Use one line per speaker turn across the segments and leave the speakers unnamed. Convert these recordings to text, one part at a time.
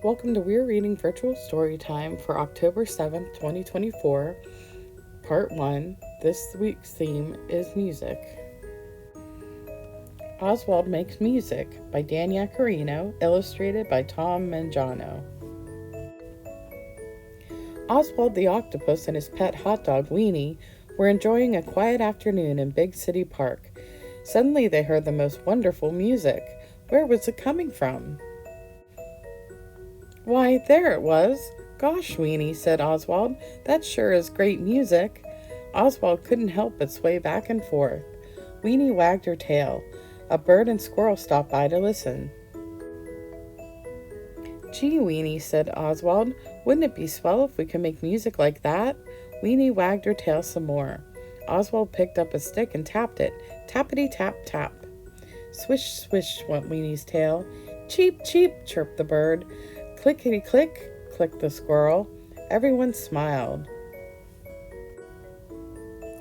Welcome to Weir Reading Virtual Storytime for October 7th, 2024, Part 1. This week's theme is music. Oswald Makes Music by Dan Yaccarino, illustrated by Tom Mangiano. Oswald the Octopus and his pet hot dog Weenie were enjoying a quiet afternoon in Big City Park. Suddenly they heard the most wonderful music. Where was it coming from? Why, there it was. Gosh, Weenie, said Oswald, that sure is great music. Oswald couldn't help but sway back and forth. Weenie wagged her tail. A bird and squirrel stopped by to listen. Gee, Weenie, said Oswald, wouldn't it be swell if we could make music like that? Weenie wagged her tail some more. Oswald picked up a stick and tapped it. Tappity tap tap. Swish swish went Weenie's tail. Cheep cheep, chirped the bird. Clickety click, clicked the squirrel. Everyone smiled.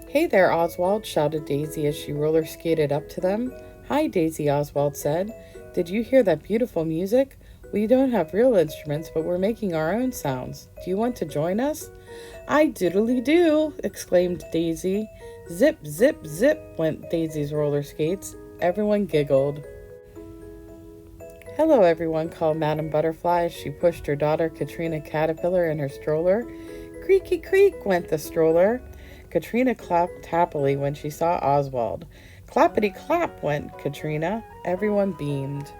Hey there, Oswald, shouted Daisy as she roller skated up to them. Hi, Daisy, Oswald said. Did you hear that beautiful music? We don't have real instruments, but we're making our own sounds. Do you want to join us? I diddly do, exclaimed Daisy. Zip, zip, zip went Daisy's roller skates. Everyone giggled. Hello, everyone, called Madame Butterfly as she pushed her daughter Katrina Caterpillar in her stroller. Creaky creak went the stroller. Katrina clapped happily when she saw Oswald. Clappity clap went Katrina. Everyone beamed.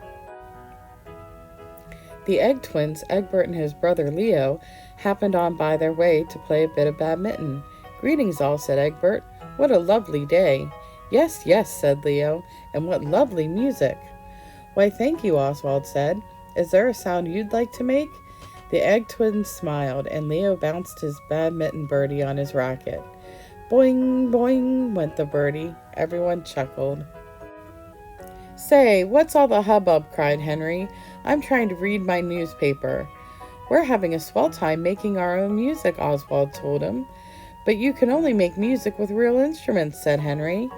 The Egg twins, Egbert and his brother Leo, happened on by their way to play a bit of badminton. Greetings all, said Egbert. What a lovely day. Yes, yes, said Leo, and what lovely music. Why, thank you, Oswald said. Is there a sound you'd like to make? The Egg twins smiled, and Leo bounced his badminton birdie on his racket. Boing, boing, went the birdie. Everyone chuckled. Say, what's all the hubbub? Cried Henry. I'm trying to read my newspaper. We're having a swell time making our own music, Oswald told him. But you can only make music with real instruments, said Henry.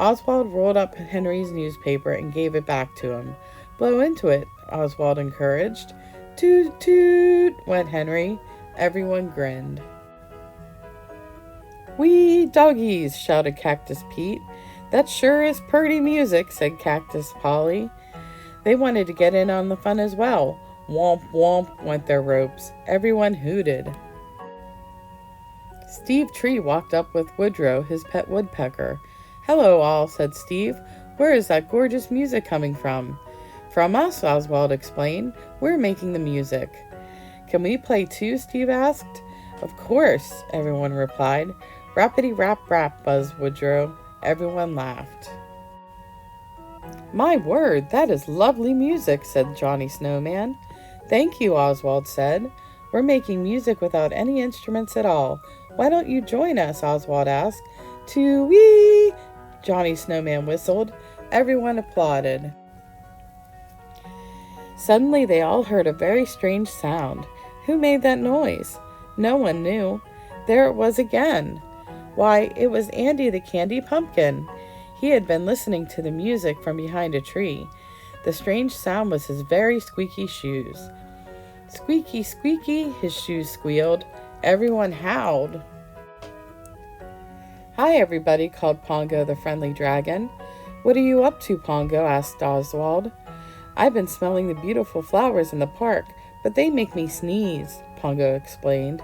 Oswald rolled up Henry's newspaper and gave it back to him. Blow into it, Oswald encouraged. Toot, toot, went Henry. Everyone grinned. Wee doggies, shouted Cactus Pete. That sure is purty music, said Cactus Polly. They wanted to get in on the fun as well. Womp, womp, went their ropes. Everyone hooted. Steve Tree walked up with Woodrow, his pet woodpecker. Hello, all, said Steve. Where is that gorgeous music coming from? From us, Oswald explained. We're making the music. Can we play too? Steve asked. Of course, everyone replied. Rappity rap rap, buzzed Woodrow. Everyone laughed. My word, that is lovely music, said Johnny Snowman. Thank you, Oswald said. We're making music without any instruments at all. Why don't you join us? Oswald asked. Too-wee! Johnny Snowman whistled. Everyone applauded. Suddenly they all heard a very strange sound. Who made that noise? No one knew. There it was again. Why, it was Andy the Candy Pumpkin. He had been listening to the music from behind a tree. The strange sound was his very squeaky shoes. Squeaky, squeaky, his shoes squealed. Everyone howled. Hi, everybody, called Pongo the friendly dragon. What are you up to, Pongo? Asked Oswald. I've been smelling the beautiful flowers in the park, but they make me sneeze, Pongo explained.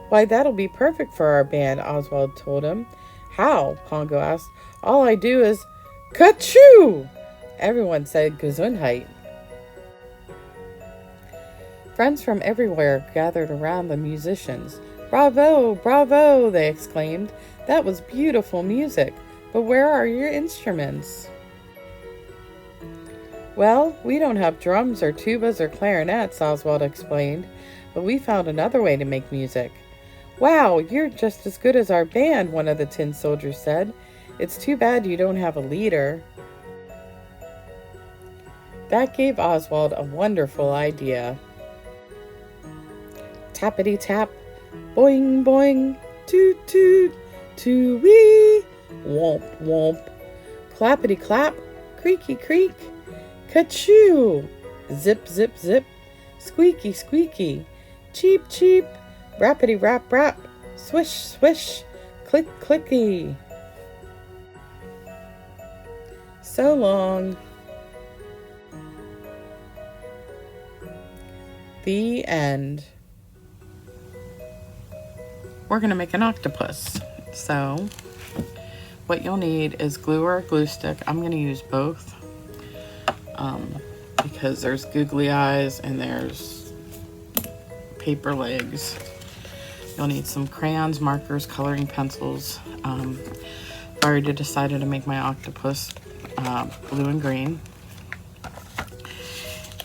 Why, that'll be perfect for our band, Oswald told him. How? Pongo asked. All I do is Ka-choo! Everyone said Gesundheit. Friends from everywhere gathered around the musicians. Bravo, bravo, they exclaimed. That was beautiful music, but where are your instruments? Well, we don't have drums or tubas or clarinets, Oswald explained, but we found another way to make music. Wow, you're just as good as our band, one of the tin soldiers said. It's too bad you don't have a leader. That gave Oswald a wonderful idea. Tappity tap, boing boing, toot toot, too-wee, womp womp, clappity clap, creaky creak, ka-choo, zip zip zip, Squeaky, squeaky. Cheep, cheep. Rappity, rap, rap. Swish, swish. Click, clicky. So long. The end. We're going to make an octopus. So what you'll need is glue or a glue stick. I'm going to use both because there's googly eyes and there's paper legs. You'll need some crayons, markers, coloring pencils. I already decided to make my octopus blue and green.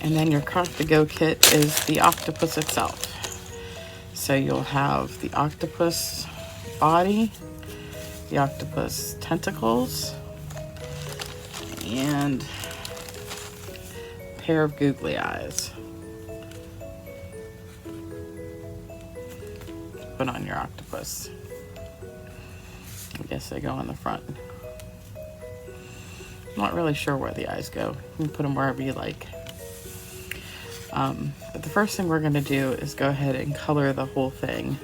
And then your craft to go kit is the octopus itself. So you'll have the octopus body, the octopus tentacles, and a pair of googly eyes. Put on your octopus. I guess they go on the front. I'm not really sure where the eyes go. You can put them wherever you like. But the first thing we're going to do is go ahead and color the whole thing.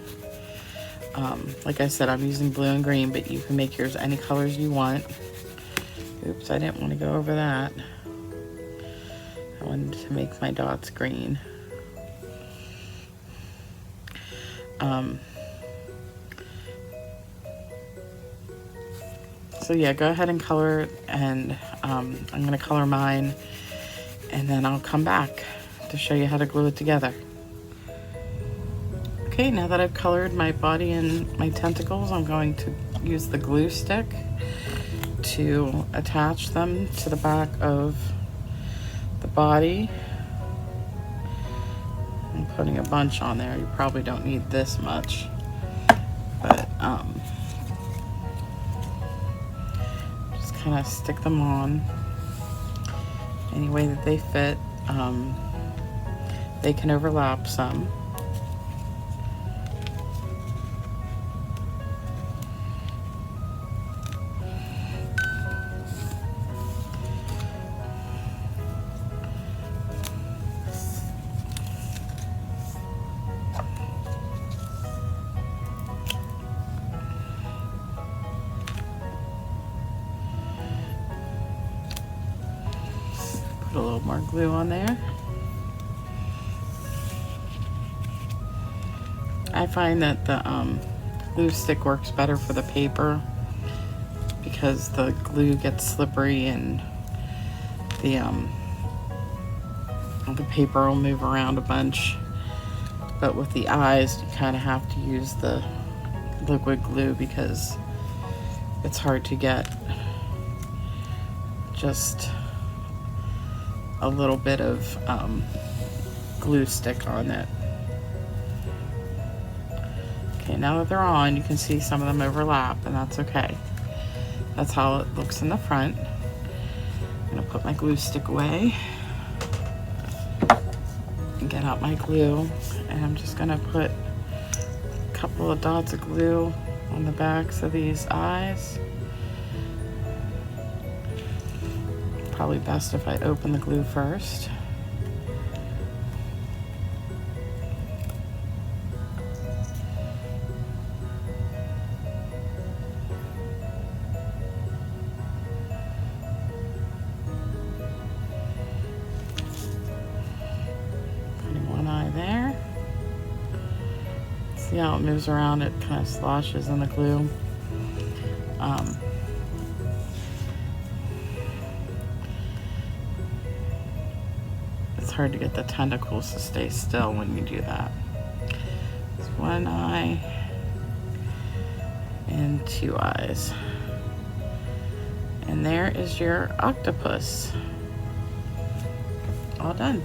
Like I said, I'm using blue and green, but you can make yours any colors you want. Oops, I didn't want to go over that. I wanted to make my dots green. So yeah, go ahead and color it, and I'm going to color mine, and then I'll come back to show you how to glue it together. Okay, now that I've colored my body and my tentacles, I'm going to use the glue stick to attach them to the back of the body. I'm putting a bunch on there. You probably don't need this much, but just kind of stick them on any way that they fit. They can overlap some. Put a little more glue on there. I find that the glue stick works better for the paper because the glue gets slippery and the paper will move around a bunch. But with the eyes, you kind of have to use the liquid glue because it's hard to get just a little bit of glue stick on it. Okay, now that they're on, you can see some of them overlap, and that's okay. That's how it looks in the front. I'm gonna put my glue stick away and get out my glue, and I'm just gonna put a couple of dots of glue on the backs of these eyes. Probably best if I open the glue first. There. See how it moves around? It kind of sloshes in the glue. It's hard to get the tentacles to stay still when you do that. It's one eye and two eyes. And there is your octopus. All done.